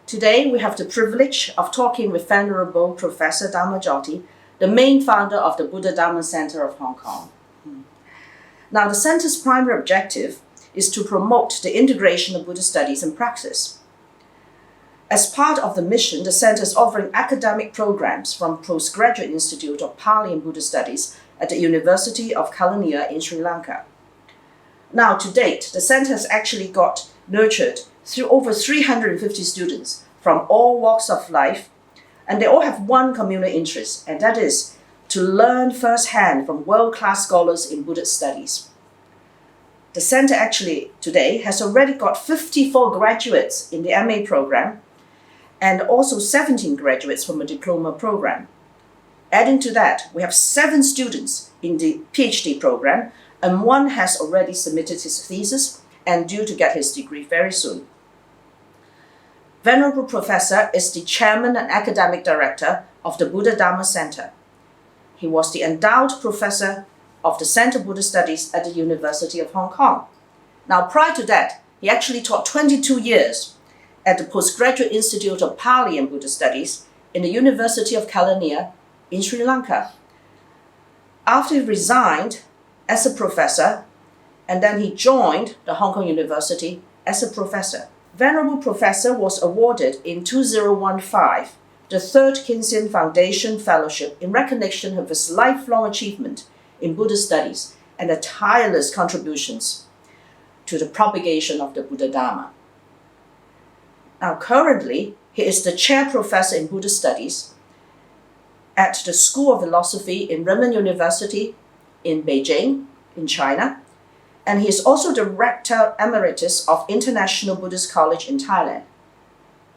Today, we have the privilege of talking with Venerable Professor Dhammajoti, the main founder of the Buddha-Dharma Centre of Hong Kong. Now, the centre's primary objective is to promote the integration of Buddhist studies and practice. As part of the mission, the centre is offering academic programs from Postgraduate Institute of Pali and Buddhist Studies at the University of Kelaniya in Sri Lanka. Now, to date, the centre has actually got nurtured through over 350 students from all walks of life, and they all have one communal interest, and that is to learn firsthand from world-class scholars in Buddhist studies. The centre actually today has already got 54 graduates in the MA program and also 17 graduates from a diploma program. Adding to that, we have 7 students in the PhD program, and one has already submitted his thesis and due to get his degree very soon. Venerable Professor is the Chairman and Academic Director of the Buddha-Dharma Centre. He was the Endowed Professor of the Centre of Buddhist Studies at the University of Hong Kong. Now, prior to that, he actually taught 22 years at the Postgraduate Institute of Pali and Buddhist Studies in the University of Kelaniya in Sri Lanka. After he resigned as a professor, and then he joined the Hong Kong University as a professor. Venerable Professor was awarded in 2015 the 3rd Kinsian Foundation Fellowship in recognition of his lifelong achievement in Buddhist studies and the tireless contributions to the propagation of the Buddha Dharma. Now, currently, he is the Chair Professor in Buddhist Studies at the School of Philosophy in Renmin University in Beijing, in China, and he is also Director Emeritus of International Buddhist College in Thailand.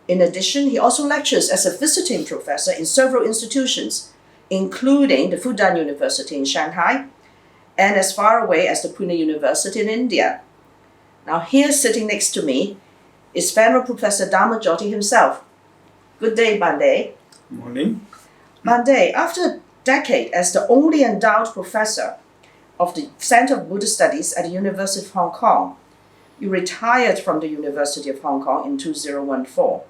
In addition, he also lectures as a visiting professor in several institutions, including the Fudan University in Shanghai and as far away as the Pune University in India. Now, here sitting next to me is Venerable Professor Dhammajoti himself. Good day, Bande. Good morning. Bande, after a decade as the only endowed professor of the Centre of Buddhist Studies at the University of Hong Kong, you retired from the University of Hong Kong in 2014.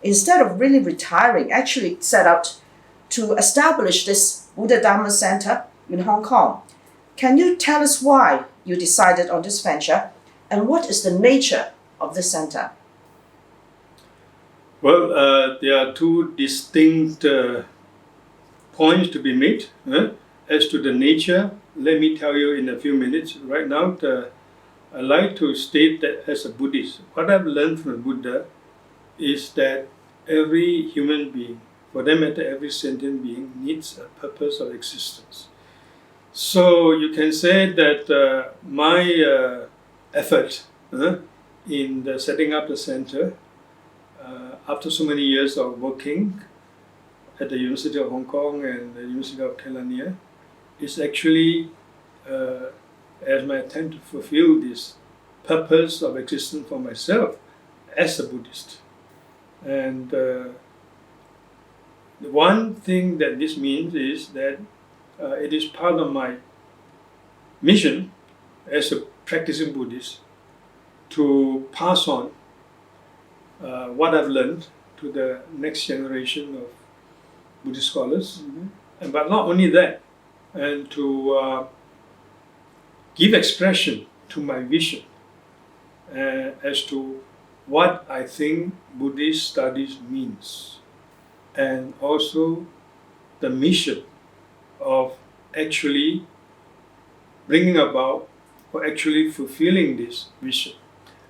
Instead of really retiring, actually set out to establish this Buddha-Dharma Centre in Hong Kong. Can you tell us why you decided on this venture and what is the nature of this centre? Well, there are 2 distinct points to be made. As to the nature, let me tell you in a few minutes. Right now, I'd like to state that as a Buddhist, what I've learned from the Buddha is that every human being, for that matter, every sentient being, needs a purpose of existence. So you can say that my effort in setting up the center, after so many years of working at the University of Hong Kong and the University of Kelaniya, is actually as my attempt to fulfill this purpose of existence for myself as a Buddhist. And the one thing that this means is that it is part of my mission as a practicing Buddhist to pass on what I've learned to the next generation of Buddhist scholars. But not only that, and to give expression to my vision as to what I think Buddhist studies means, and also the mission of actually bringing about or actually fulfilling this vision.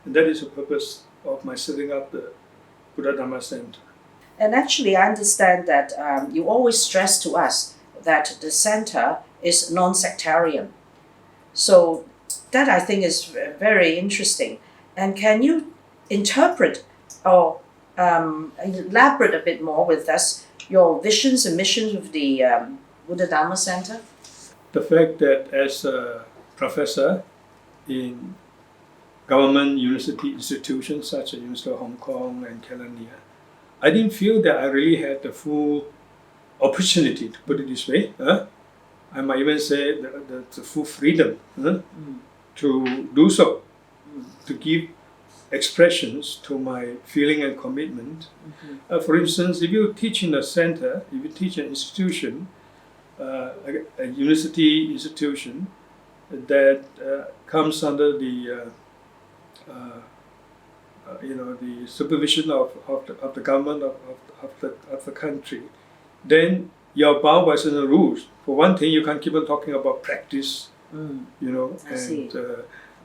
And that is the purpose of my setting up the Buddha-Dharma Centre. And actually, I understand that you always stress to us that the centre is non-sectarian. So that I think is very interesting. And can you interpret or elaborate a bit more with us your visions and missions of the Buddha-Dharma Centre? The fact that as a professor in government university institutions such as University of Hong Kong and Kelaniya, I didn't feel that I really had the full opportunity, to put it this way. I might even say the full freedom to do so, to give expressions to my feeling and commitment. For instance, if you teach in a center, if you teach an institution, a university institution that comes under the the supervision of the government of the country, then you're bound by certain rules. For one thing, you can't keep on talking about practice, and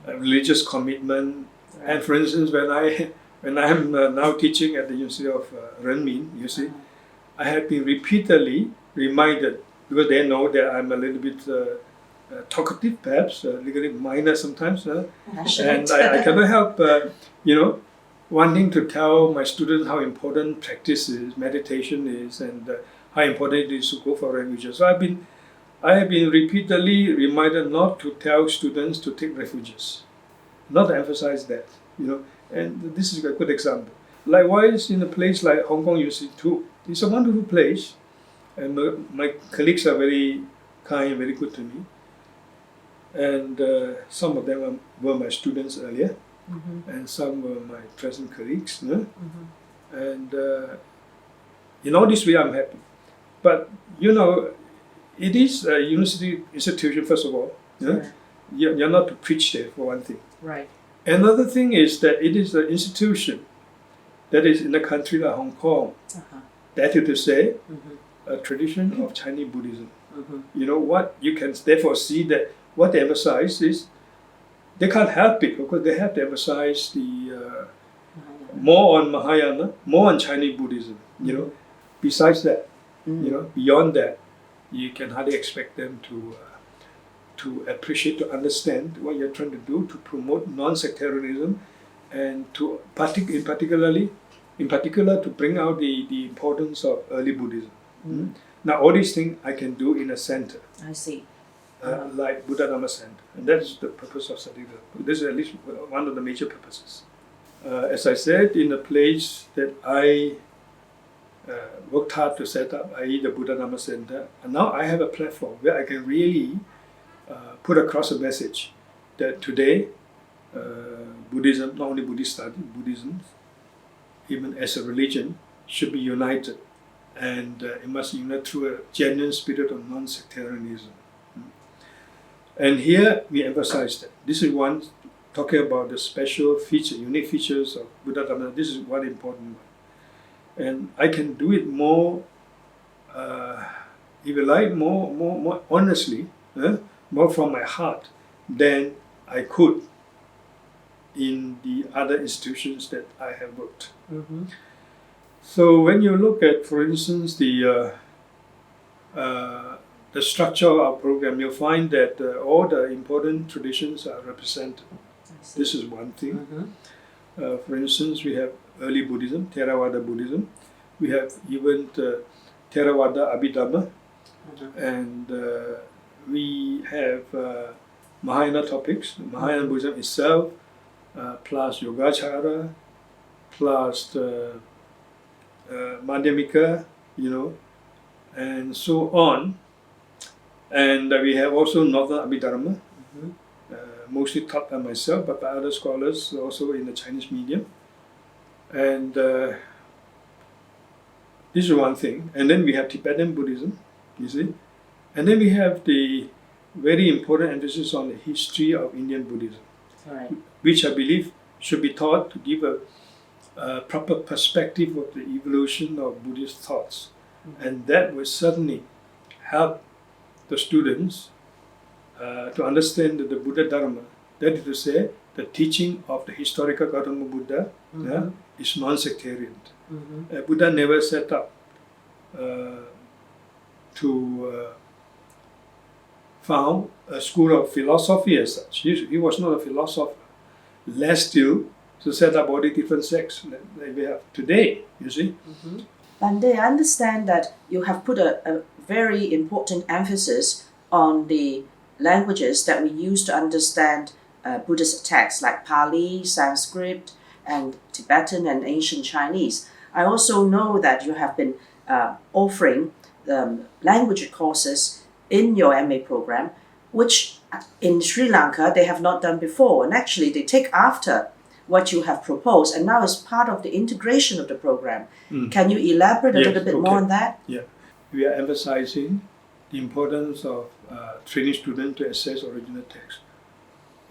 religious commitment. Right. And for instance, when I'm now teaching at the University of Renmin, you see, I have been repeatedly reminded, because they know that I'm a little bit talkative, perhaps a little bit minor sometimes, and I cannot help, wanting to tell my students how important practice is, meditation is, and how important it is to go for refuges. So I have been repeatedly reminded not to tell students to take refuges, not to emphasize that, and this is a good example. Likewise, in a place like Hong Kong University too, it's a wonderful place, and my colleagues are very kind, very good to me, and some of them were my students earlier, and some were my present colleagues, and in all this way I'm happy. But it is a university institution, first of all. Right. You're not to preach there, for one thing. Right. Another thing is that it is an institution that is in a country like Hong Kong. That is to say, a tradition of Chinese Buddhism. What you can therefore see that what they emphasize is, they can't help it because they have to emphasize the more on Mahayana, more on Chinese Buddhism. Besides that, beyond that, you can hardly expect them to appreciate, to understand what you're trying to do to promote non-sectarianism, and to in particular to bring out the importance of early Buddhism. Now, all these things I can do in a center. I see. Like Buddha-Dharma Centre, and that's the purpose of studying. This is at least one of the major purposes. As I said, in a place that I worked hard to set up, i.e. the Buddha-Dharma Centre, and now I have a platform where I can really put across a message that today Buddhism, not only Buddhist study, Buddhism, even as a religion, should be united, and it must be united through a genuine spirit of non-sectarianism. And here we emphasize that. This is one talking about the special feature, unique features of Buddha-Dharma. This is one important one. And I can do it more, if you like, more honestly, more from my heart than I could in the other institutions that I have worked. So when you look at, for instance, the structure of our program, you'll find that all the important traditions are represented. This is one thing. For instance, we have early Buddhism, Theravada Buddhism. We have even Theravada Abhidhamma, and we have Mahayana topics, Mahayana Buddhism itself, plus Yogacara, plus Madhyamika, and so on. And we have also Northern Abhidharma, mostly taught by myself, but by other scholars also in the Chinese medium. And this is one thing. And then we have Tibetan Buddhism, you see. And then we have the very important emphasis on the history of Indian Buddhism, which I believe should be taught to give a proper perspective of the evolution of Buddhist thoughts. And that will certainly help the students to understand that the Buddha-Dharma, that is to say, the teaching of the historical Gautama Buddha is non-sectarian. Buddha never set up to found a school of philosophy as such. He was not a philosopher. Less still to set up all the different sects that we have today, you see. Bande, I understand that you have put a very important emphasis on the languages that we use to understand Buddhist texts like Pali, Sanskrit, and Tibetan and ancient Chinese. I also know that you have been offering language courses in your MA program, which in Sri Lanka they have not done before, and actually they take after what you have proposed, and now it's part of the integration of the program. Can you elaborate a little bit more on that? Yeah, we are emphasizing the importance of training students to assess original text.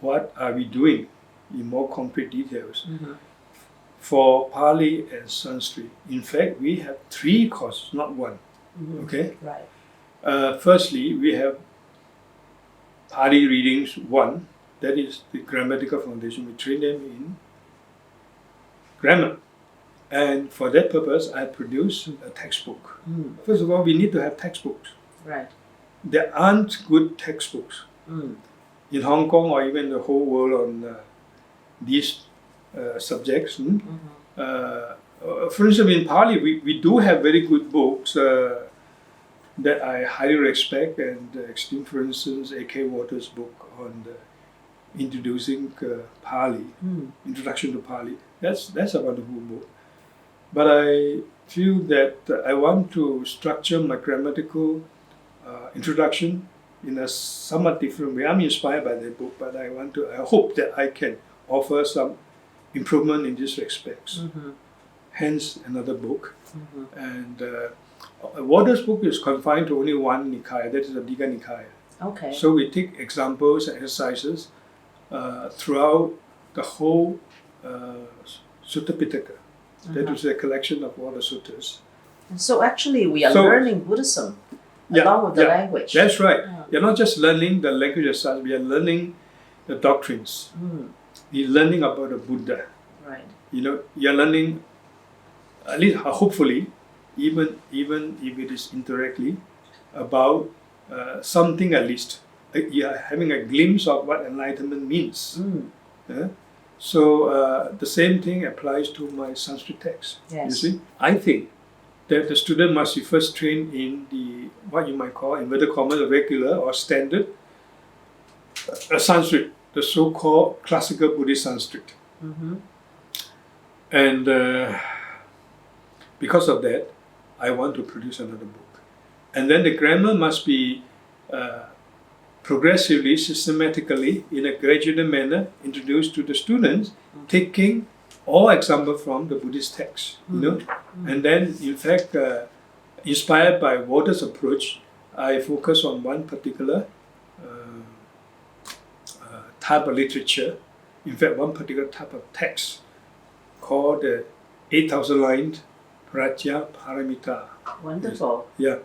What are we doing in more concrete details? For Pali and Sanskrit, in fact, we have 3 courses, not 1. Okay? Right. Firstly, we have Pali readings 1, that is the grammatical foundation. We train them in grammar. And for that purpose, I produce a textbook. First of all, we need to have textbooks. Right. There aren't good textbooks in Hong Kong or even the whole world on these subjects. For instance, in Pali, we do have very good books that I highly respect and esteem. For instance, A.K. Waters' book on introducing Pali, Introduction to Pali. That's a wonderful book. But I feel that I want to structure my grammatical introduction in a somewhat different way. I'm inspired by that book, but I hope that I can offer some improvement in these respects. Hence, another book. And Waters' book is confined to only one Nikaya, that is the Digha Nikaya. Okay. So we take examples and exercises throughout the whole Sutta Pitaka. That is a collection of all the suttas. So actually, we are learning Buddhism along with the language. That's right. You're not just learning the language as such, we are learning the doctrines. We're learning about the Buddha. Right. You're learning, at least hopefully, even if it is indirectly, about something at least. You're having a glimpse of what enlightenment means. So the same thing applies to my Sanskrit text. Yes. You see, I think that the student must be first trained in the what you might call inverted commas regular or standard Sanskrit, the so-called classical Buddhist Sanskrit. And because of that, I want to produce another book. And then the grammar must be progressively, systematically, in a gradual manner, introduced to the students, taking all examples from the Buddhist text. And then, in fact, inspired by Waters' approach, I focus on one particular type of literature, in fact, one particular type of text called the 8,000-line Prajna Paramita. Wonderful. Yeah,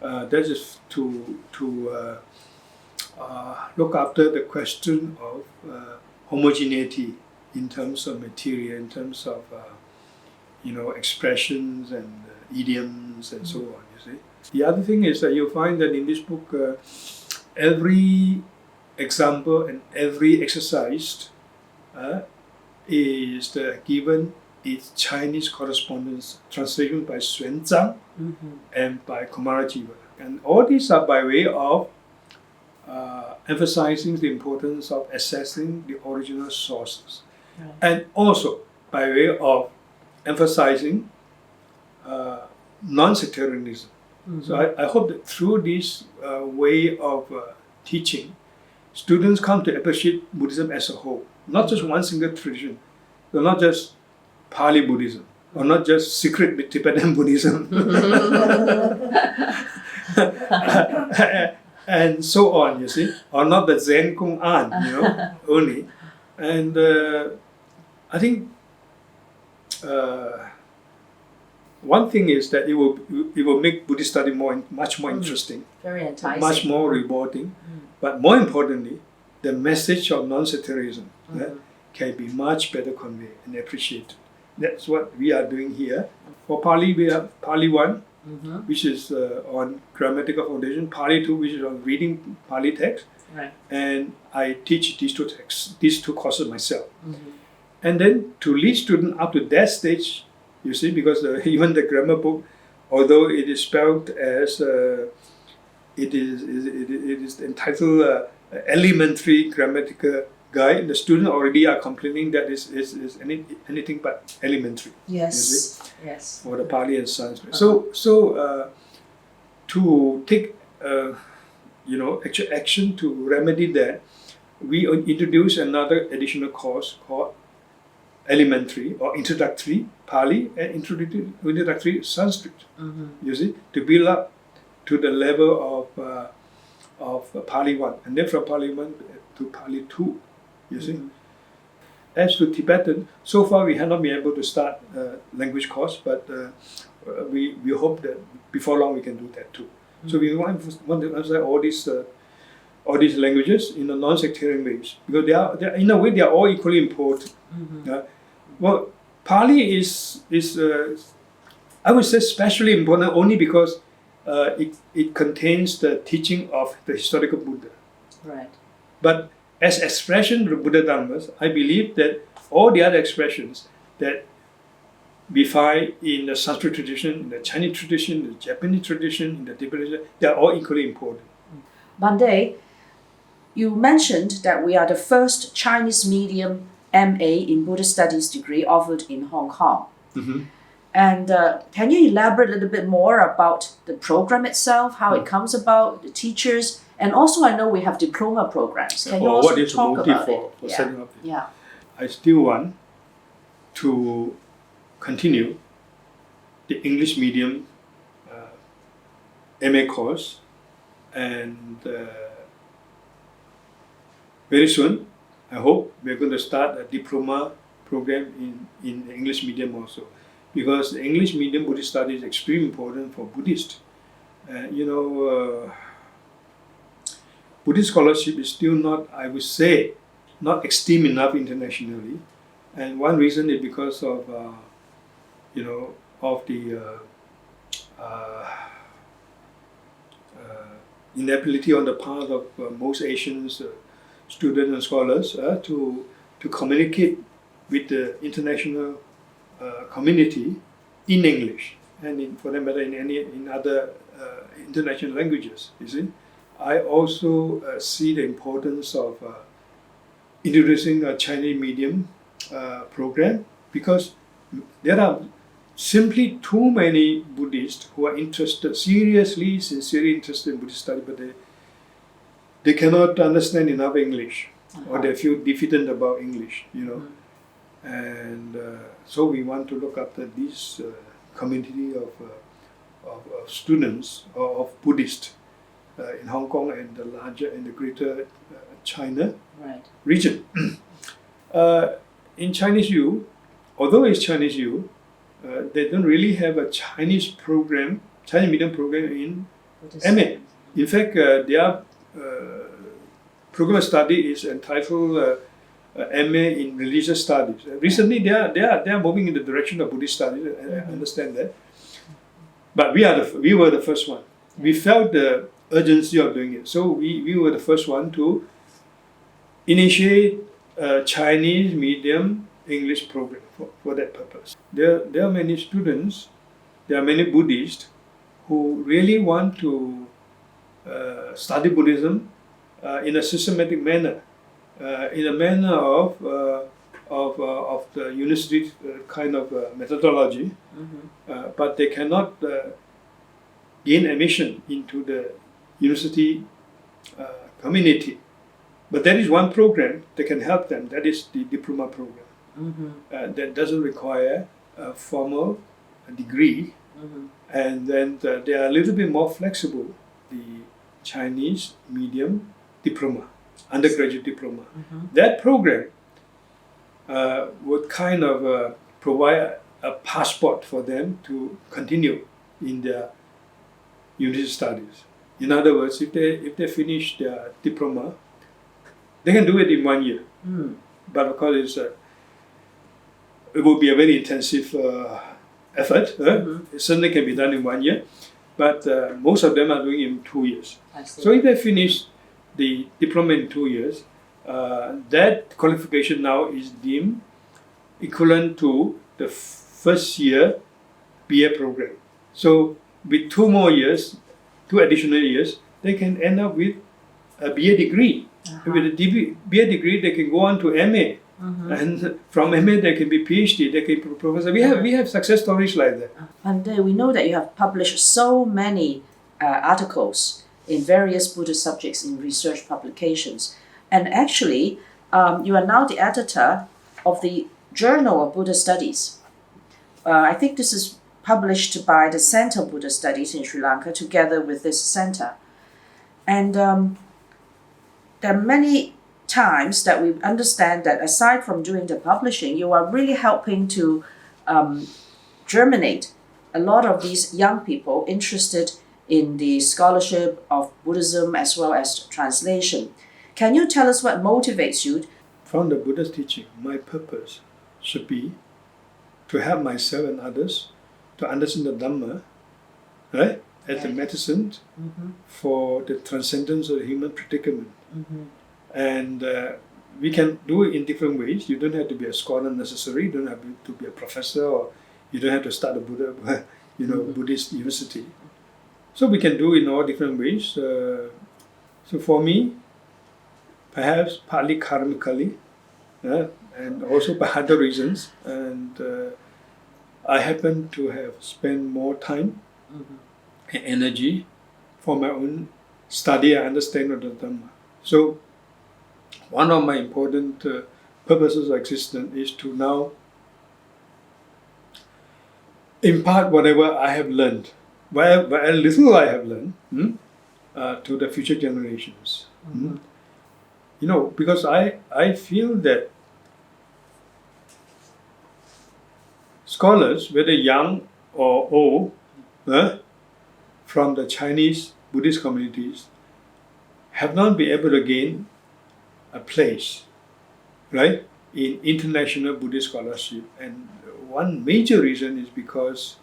that is to look after the question of homogeneity in terms of material, in terms of expressions and idioms and so on. You see. The other thing is that you'll find that in this book, every example and every exercise is given its Chinese correspondence translation by Xuan Zhang and by Kumarajiva. And all these are by way of emphasizing the importance of assessing the original sources. And also by way of emphasizing non-sectarianism. So I hope that through this way of teaching, students come to appreciate Buddhism as a whole, not just one single tradition, so not just Pali Buddhism, or not just secret Tibetan Buddhism, and so on, you see, or not the Zen Kung An, only. And I think one thing is that it will make Buddhist study much more interesting, very enticing, much more rewarding. But more importantly, the message of non-sectarianism can be much better conveyed and appreciated. That's what we are doing here. For Pali, we have Pali 1, which is on grammatical foundation, Pali 2, which is on reading Pali text. Right. And I teach these two courses myself. And then to lead students up to that stage, you see, because even the grammar book, although it is spelled as it is entitled Elementary Grammatical Guide, the students already are complaining that is anything but elementary. Yes. Yes. For the Pali and Sanskrit. So to take actual action to remedy that, we introduce another additional course called elementary or introductory Pali and introductory Sanskrit. You see, to build up to the level of Pali 1, and then from Pali 1 to Pali 2. You see. As to Tibetan, so far we have not been able to start language course, but we hope that before long we can do that too. So we want to understand all these languages in a non-sectarian ways, because they are in a way they are all equally important. Well, Pali is I would say especially important only because it contains the teaching of the historical Buddha. Right. But as expression of Buddha Dharmas, I believe that all the other expressions that we find in the Sanskrit tradition, in the Chinese tradition, the Japanese tradition, in the Tibetan tradition, they are all equally important. Bande, you mentioned that we are the first Chinese medium MA in Buddhist Studies degree offered in Hong Kong. And can you elaborate a little bit more about the program itself, how it comes about, the teachers, and also I know we have diploma programs. Can you also what is talk the motive about for it? setting up this? Yeah. I still want to continue the English medium MA course, and very soon, I hope we're going to start a diploma program in the English medium also, because the English medium Buddhist studies is extremely important for Buddhists. Buddhist scholarship is still not, I would say, not esteemed enough internationally, and one reason is because of the inability on the part of most Asian students and scholars to communicate with the international community in English, and for that matter in other international languages. You see, I also see the importance of introducing a Chinese medium program, because there are simply too many Buddhists who are sincerely interested in Buddhist study, but they cannot understand enough English, or they feel diffident about English, and so we want to look after this community of students of Buddhists in Hong Kong and the greater China region. In Chinese U, although it's Chinese U, they don't really have a Chinese medium program in MA. In fact, their program of study is entitled MA in Religious Studies. Recently, they are moving in the direction of Buddhist studies. I understand that, but we were the first one. We felt the urgency of doing it, so we were the first one to initiate a Chinese medium English program for that purpose. There are many students, there are many Buddhists who really want to study Buddhism in a systematic manner, in a manner of the university kind of methodology, but they cannot gain admission into the university community. But there is one program that can help them, that is the diploma program. That doesn't require a formal degree, and then they are a little bit more flexible, the Chinese medium diploma, undergraduate diploma. That program would kind of provide a passport for them to continue in their university studies. In other words, if they finish their diploma, they can do it in 1 year. But of course, it will be a very intensive effort. It certainly can be done in 1 year, but most of them are doing it in 2 years. So if they finish the diploma in 2 years, that qualification now is deemed equivalent to the first year BA program. So with 2 more years, 2 additional years, they can end up with a BA degree. With a BA degree, they can go on to MA. And from MA, they can be PhD, they can be professor. We have success stories like that. And we know that you have published so many articles in various Buddhist subjects in research publications. And actually, you are now the editor of the Journal of Buddha Studies. I think this is published by the Centre of Buddha Studies in Sri Lanka together with this center. And there are many times that we understand that aside from doing the publishing, you are really helping to germinate a lot of these young people interested in the scholarship of Buddhism as well as translation. Can you tell us what motivates you? From the Buddha's teaching, my purpose should be to help myself and others to understand the Dhamma, right, as a medicine for the transcendence of the human predicament. And we can do it in different ways. You don't have to be a scholar necessarily. You don't have to be a professor, or you don't have to start a Buddhist university. So we can do it in all different ways. So for me, perhaps partly karmically, and also by other reasons, and I happen to have spent more time and energy for my own study and understanding of the Dhamma. So one of my important purposes of existence is to now impart whatever I have learned, whatever little I have learned, to the future generations. Because I feel that scholars, whether young or old, from the Chinese Buddhist communities, have not been able to gain a place, right, in international Buddhist scholarship. And one major reason is because,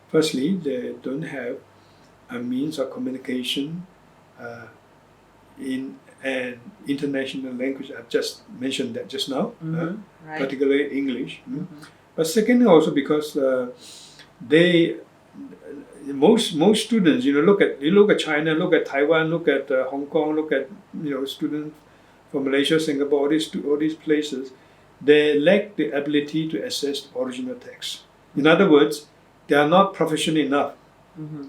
firstly, they don't have a means of communication in an international language. I've just mentioned that just now, Right. particularly English. But secondly, also because most students, you look at China, look at Taiwan, look at Hong Kong, look at students from Malaysia, Singapore, all these places, they lack the ability to access original text. In other words, they are not proficient enough.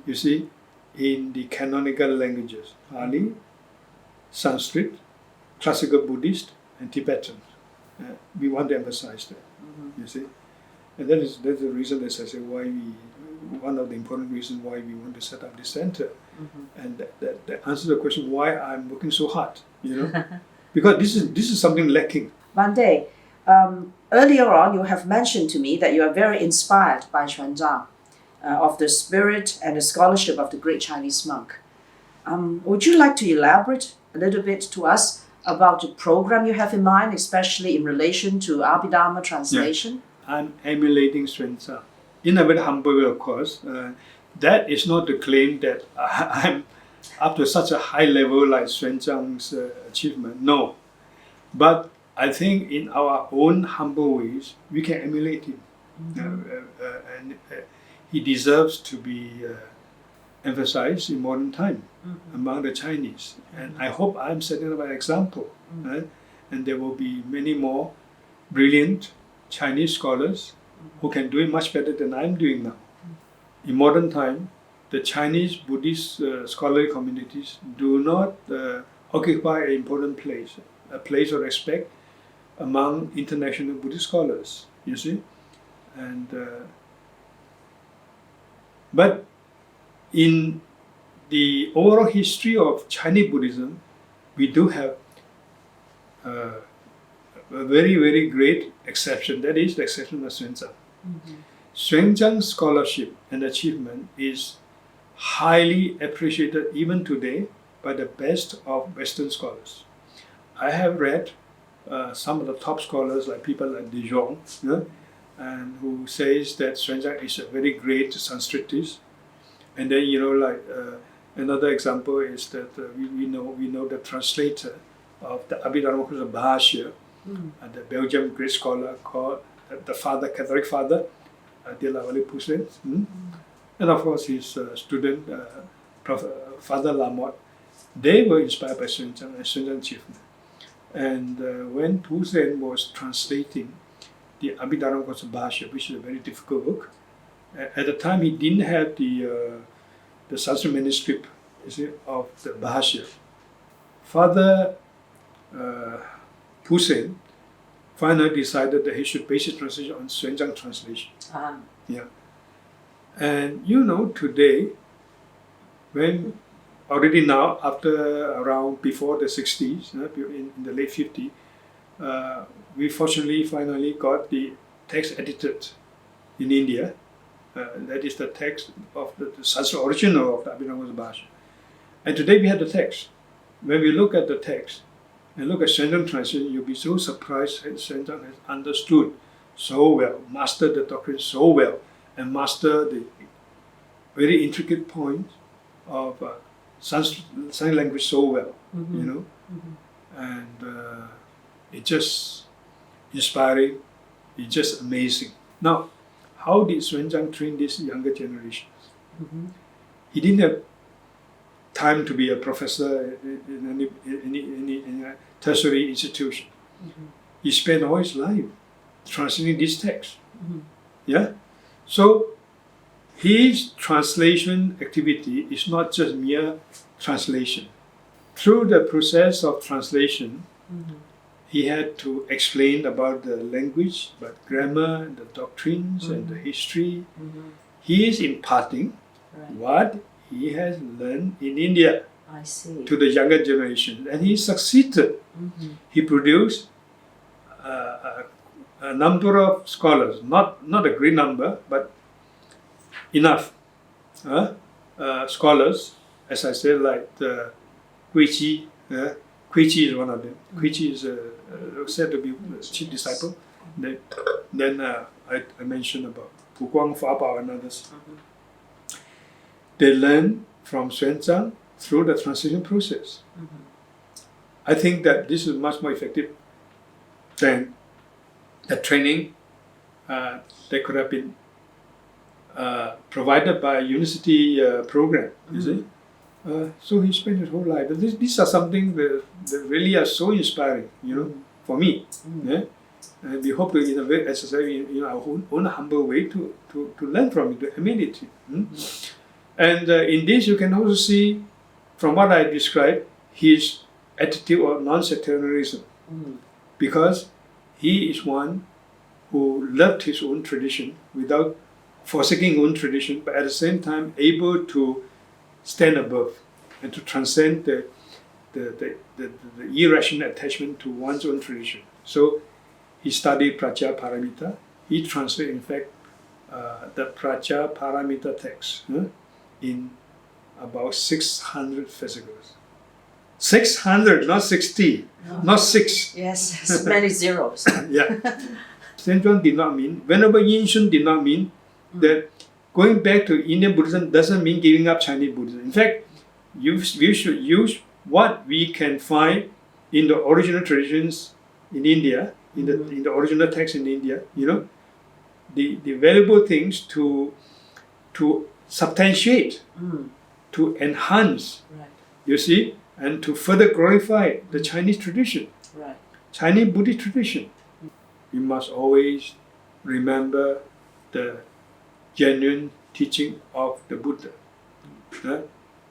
You see, in the canonical languages, Pali, Sanskrit, classical Buddhist, and Tibetan. We want to emphasize that. You see, and that's the reason, as I say, one of the important reasons why we want to set up this center. And that answers the question why I'm working so hard. Because this is something lacking. Van Day, earlier on you have mentioned to me that you are very inspired by Xuanzang, of the spirit and the scholarship of the great Chinese monk. Would you like to elaborate a little bit to us about the program you have in mind, especially in relation to Abhidharma translation? Yeah. I'm emulating Xuanzang. In a very humble way, of course. That is not to claim that I'm up to such a high level like Xuanzang's achievement. No. But I think in our own humble ways, we can emulate him. And he deserves to be emphasized in modern time among the Chinese. And I hope I'm setting up an example. Right? And there will be many more brilliant Chinese scholars who can do it much better than I'm doing now. In modern time, the Chinese Buddhist scholarly communities do not occupy an important place, a place of respect among international Buddhist scholars, you see. And but in the overall history of Chinese Buddhism, we do have a very, very great exception. That is the exception of Xuanzang. Xuanzang's scholarship and achievement is highly appreciated even today by the best of Western scholars. I have read some of the top scholars, like people like De Jong, and who says that Xuanzang is a very great Sanskritist. And then another example is that we know the translator of the Abhidharma Bhashya, the Belgian great scholar called the Catholic father, De La Vallée Poussin, and of course his student, Father Lamotte. They were inspired by Xuanzang and Xuanzang's achievement. And when Poussin was translating the Abhidharma Bhashya, which is a very difficult book, at the time he didn't have the Sanskrit manuscript, of the Bhashya. Father Hussein finally decided that he should base his translation on Xuanzang translation. Yeah. And today, when already now, after around before the 60s, in the late 50s, we fortunately finally got the text edited in India. That is the text of the Sanskrit original of the Abhidhamma Bhasha. And today we have the text. When we look at the text and look at Xuanzang translation, you'll be so surprised that Xuanzang has understood so well, mastered the doctrine so well, and mastered the very intricate points of Sanskrit language so well, and it's just inspiring, it's just amazing. Now, how did Xuanzang train these younger generations? He didn't have time to be a professor in any tertiary institution. He spent all his life translating these texts. Yeah? So, his translation activity is not just mere translation. Through the process of translation, he had to explain about the language, about grammar, the doctrines, and the history. He is imparting what he has learned in India to the younger generation, and he succeeded. He produced a number of scholars, not a great number, but enough scholars, as I said, like Gui Qi. Gui Qi is one of them. Gui Qi is said to be the chief disciple. Then I mentioned about Pu Guang, Fa Bao, and others. They learn from Xuanzang through the translation process. I think that this is much more effective than the training that could have been provided by a university program, you see. So he spent his whole life. These are something that really are so inspiring, for me. Yeah? And we hope to, in a way, as I say, in our own humble way, to learn from it, to emulate it. And in this, you can also see, from what I described, his attitude of non-sectarianism, because he is one who loved his own tradition without forsaking own tradition, but at the same time able to stand above and to transcend the irrational attachment to one's own tradition. So he studied Pratya Paramita. He translated, in fact, the Pratya Paramita text in about 600 fascicles. 600, not 60, not 6. Yes, many zeros. Yeah. Xuanzang did not mean, Venerable Yin Shun did not mean that going back to Indian Buddhism doesn't mean giving up Chinese Buddhism. In fact, we should use what we can find in the original traditions in India, in the original text in India, the valuable things to substantiate, to enhance, you see, and to further glorify the Chinese tradition, Chinese Buddhist tradition. We must always remember the genuine teaching of the Buddha.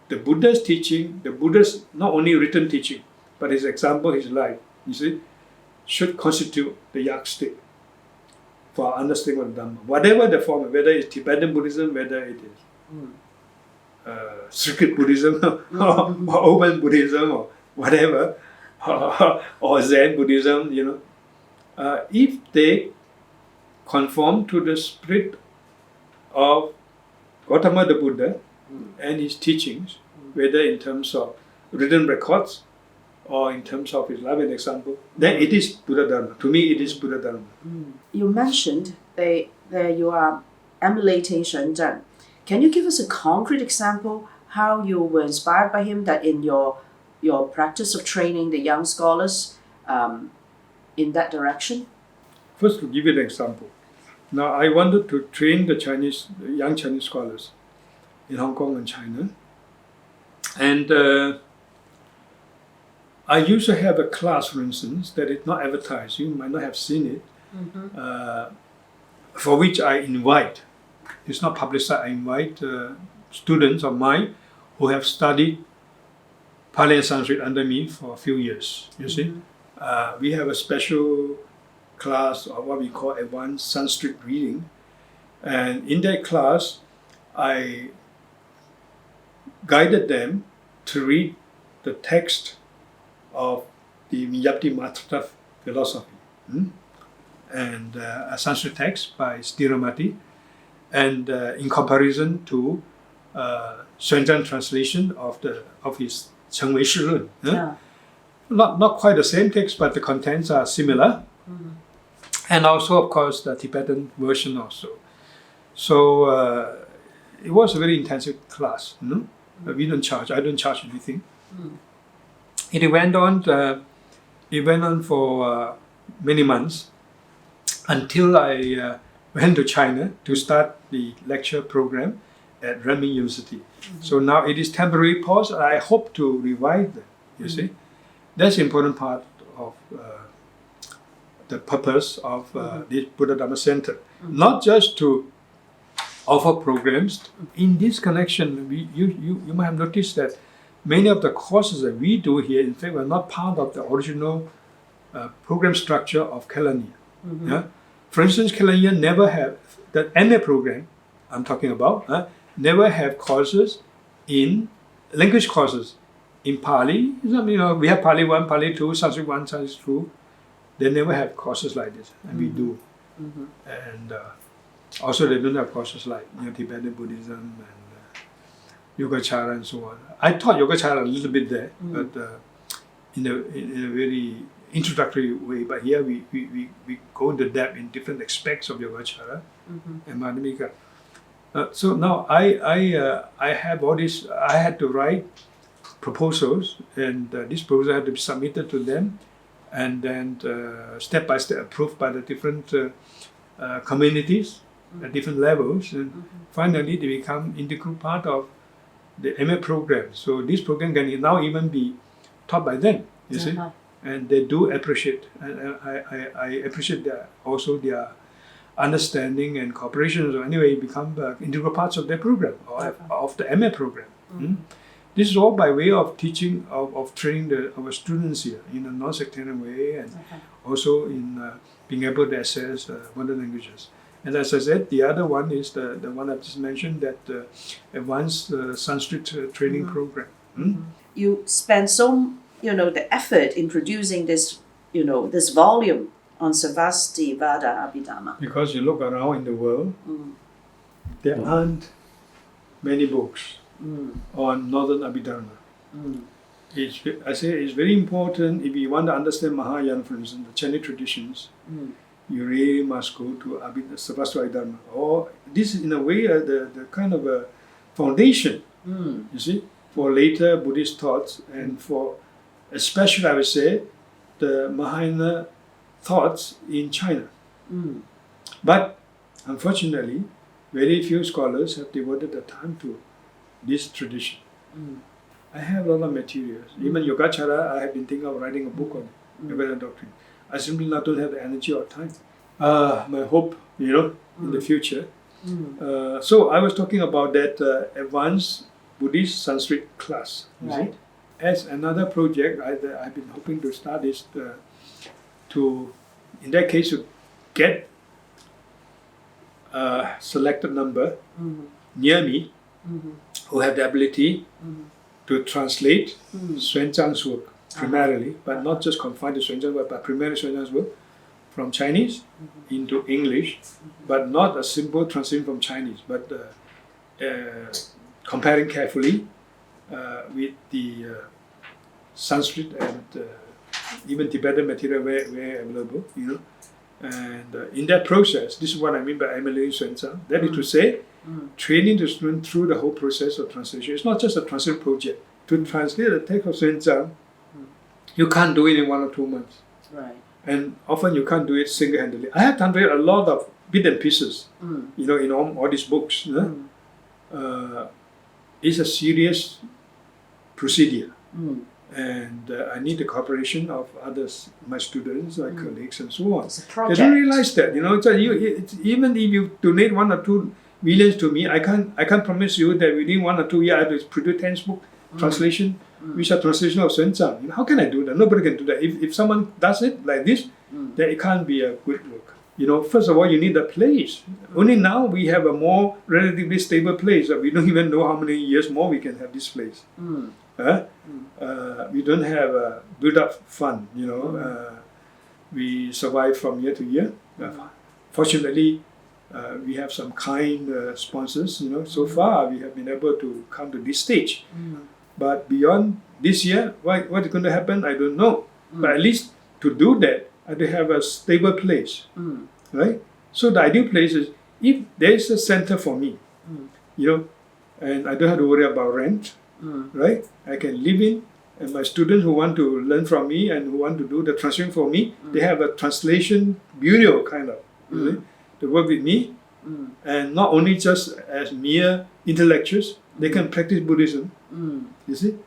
The Buddha's teaching, the Buddha's not only written teaching, but his example, his life, you see, should constitute the yardstick for our understanding of Dhamma. Whatever the form, whether it's Tibetan Buddhism, whether it is secret Buddhism or open Buddhism or whatever, or Zen Buddhism, if they conform to the spirit of Gautama the Buddha and his teachings, whether in terms of written records or in terms of his life and example, then it is Buddha-Dharma. To me, it is Buddha-Dharma. You mentioned that you are emulating Xuanzang. Can you give us a concrete example how you were inspired by him, that in your practice of training the young scholars in that direction? First, to give you an example. Now, I wanted to train the young Chinese scholars in Hong Kong and China. And I used to have a class, for instance, that is not advertised. You might not have seen it, for which I invite, it's not publicized, I invite students of mine who have studied Pali and Sanskrit under me for a few years, you see. we have a special class of what we call advanced Sanskrit reading. And in that class, I guided them to read the text of the Miyapti-Matra philosophy, and a Sanskrit text by Stiramati, and in comparison to Xuanzang translation of his Chengwei Shilun. Not quite the same text, but the contents are similar. And also, of course, the Tibetan version also. So it was a very intensive class. We don't charge. I don't charge anything. It went on for many months until I went to China to start the lecture program at Renmin University. So now it is temporary pause. I hope to revive them. You see, that's the important part of the purpose of this Buddha-Dharma Centre. Not just to offer programs. In this connection, you might have noticed that many of the courses that we do here, in fact, were not part of the original program structure of Kelaniya. For instance, Kelaniya never have, the MA program I'm talking about, never have courses in, language courses in Pali. We have Pali 1, Pali 2, Sanskrit 1, Sanskrit 2. They never have courses like this, and we do. And also they don't have courses like Tibetan Buddhism and Yogacara and so on. I taught Yogacara a little bit there, but in a very introductory way. But here we go into depth in different aspects of Yogacara and Madhyamika. So now I have all this. I had to write proposals, and this proposal had to be submitted to them, and then step by step approved by the different communities at different levels, and finally they become integral part of the MA program. So this program can now even be taught by them, you see, and they do appreciate, and I appreciate also their understanding and cooperation. So anyway, become integral parts of their program, or of the MA program. This is all by way of teaching, of training our students here in a non-sectarian way, and also in being able to access modern languages. And as I said, the other one is the one I've just mentioned, that advanced Sanskrit training program. You spend the effort in producing this, this volume on Sarvasti Vada Abhidhamma. Because you look around in the world, there aren't many books on Northern Abhidharma. I say it's very important if you want to understand Mahayana, for instance, the Chinese traditions. You really must go to Sarvasti Abhidharma. Or this is in a way the kind of a foundation, you see, for later Buddhist thoughts, and for especially I would say the Mahayana thoughts in China. But unfortunately, very few scholars have devoted the time to this tradition. I have a lot of materials. Even Yogacara, I have been thinking of writing a book on Yoga doctrine. I simply don't have the energy or time. My hope, in the future. So I was talking about that advanced Buddhist Sanskrit class. You see? As another project, I've been hoping to start is to, in that case, to get a selected number near me who have the ability to translate Xuanzang's work primarily, but not just confined to Xuanzang's work, but primarily Xuanzang's work from Chinese into English, but not a simple translation from Chinese, but comparing carefully with the Sanskrit and even Tibetan material where available, And in that process, this is what I mean by emulating Xuanzang. That is to say, training the student through the whole process of translation. It's not just a translation project. To translate the text of Xuanzang, you can't do it in 1 or 2 months. Right. And often you can't do it single-handedly. I have translated a lot of bits and pieces, in all these books. It's a serious procedure. And I need the cooperation of others, my students, my colleagues, and so on. It's a project. They don't realize that, even if you donate 1 or 2 millions to me, I can't promise you that within 1 or 2 years I have to produce 10 book translation which are translation of Xuanzang. How can I do that? Nobody can do that. If someone does it like this, then it can't be a good look. First of all, you need a place. Only now we have a more relatively stable place. We don't even know how many years more we can have this place. We don't have a build-up fund. We survive from year to year. Fortunately, we have some kind sponsors. So far we have been able to come to this stage. But beyond this year, what is going to happen, I don't know. But at least to do that, I do have a stable place, right? So the ideal place is if there is a center for me, and I don't have to worry about rent, right? I can live in, and my students who want to learn from me and who want to do the translation for me, they have a translation bureau kind of, to work with me, and not only just as mere intellectuals, they can practice Buddhism. You see?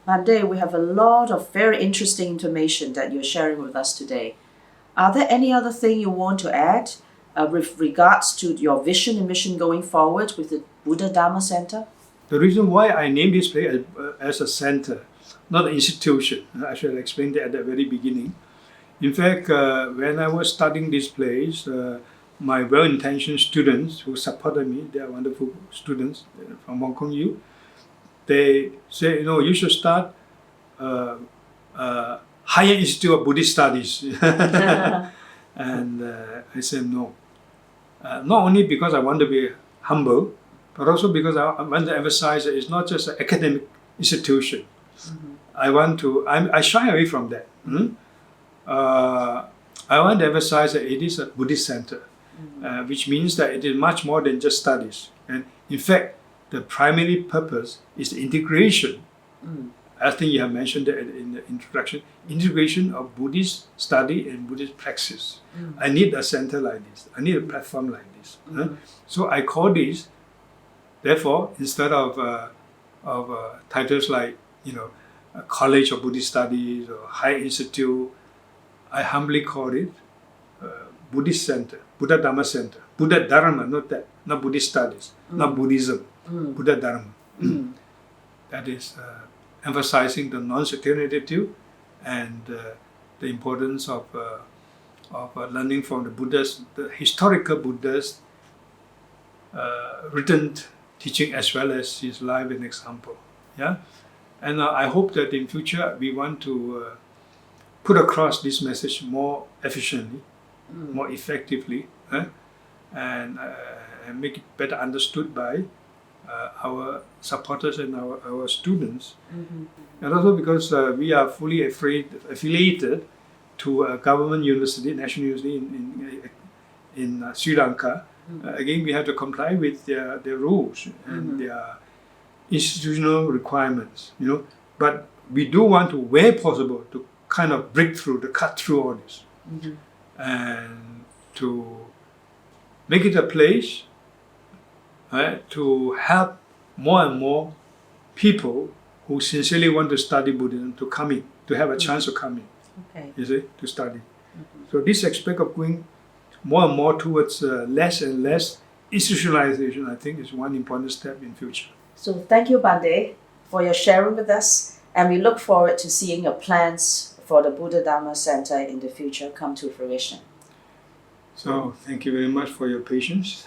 Bande, we have a lot of very interesting information that you're sharing with us today. Are there any other thing you want to add with regards to your vision and mission going forward with the Buddha-Dharma Centre? The reason why I named this place as a center, not an institution, I should have explained that at the very beginning. In fact, when I was studying this place, my well-intentioned students who supported me, they are wonderful students from Hong Kong U, they say, you should start higher institute of Buddhist studies. And I said no. Not only because I want to be humble, but also because I want to emphasize that it's not just an academic institution. I shy away from that. I want to emphasize that it is a Buddhist center, which means that it is much more than just studies. And in fact, the primary purpose is the integration. I think you have mentioned that in the introduction, integration of Buddhist study and Buddhist praxis. I need a center like this. I need a platform like this. So I call this, therefore, instead of titles like, a College of Buddhist Studies or High Institute, I humbly call it Buddhist Center, Buddha-Dharma Centre. Buddha-Dharma, not Buddhist studies, not Buddhism, Buddha-Dharma. That is emphasizing the non-sectarian attitude and the importance of learning from the Buddha's, the historical Buddha's written teaching as well as his life and example. Yeah, and I hope that in future we want to put across this message more efficiently, more effectively, and make it better understood by our supporters and our students. And also because we are fully affiliated to a government university, national university in Sri Lanka. Again, we have to comply with their rules and their institutional requirements, But we do want to, where possible, to kind of break through, to cut through all this, and to make it a place to help more and more people who sincerely want to study Buddhism to come in, to have a chance to come in, you see, to study. So this aspect of going more and more towards less and less institutionalization, I think, is one important step in future. So thank you, Bande, for your sharing with us, and we look forward to seeing your plans for the Buddha-Dharma Centre in the future come to fruition. So thank you very much for your patience.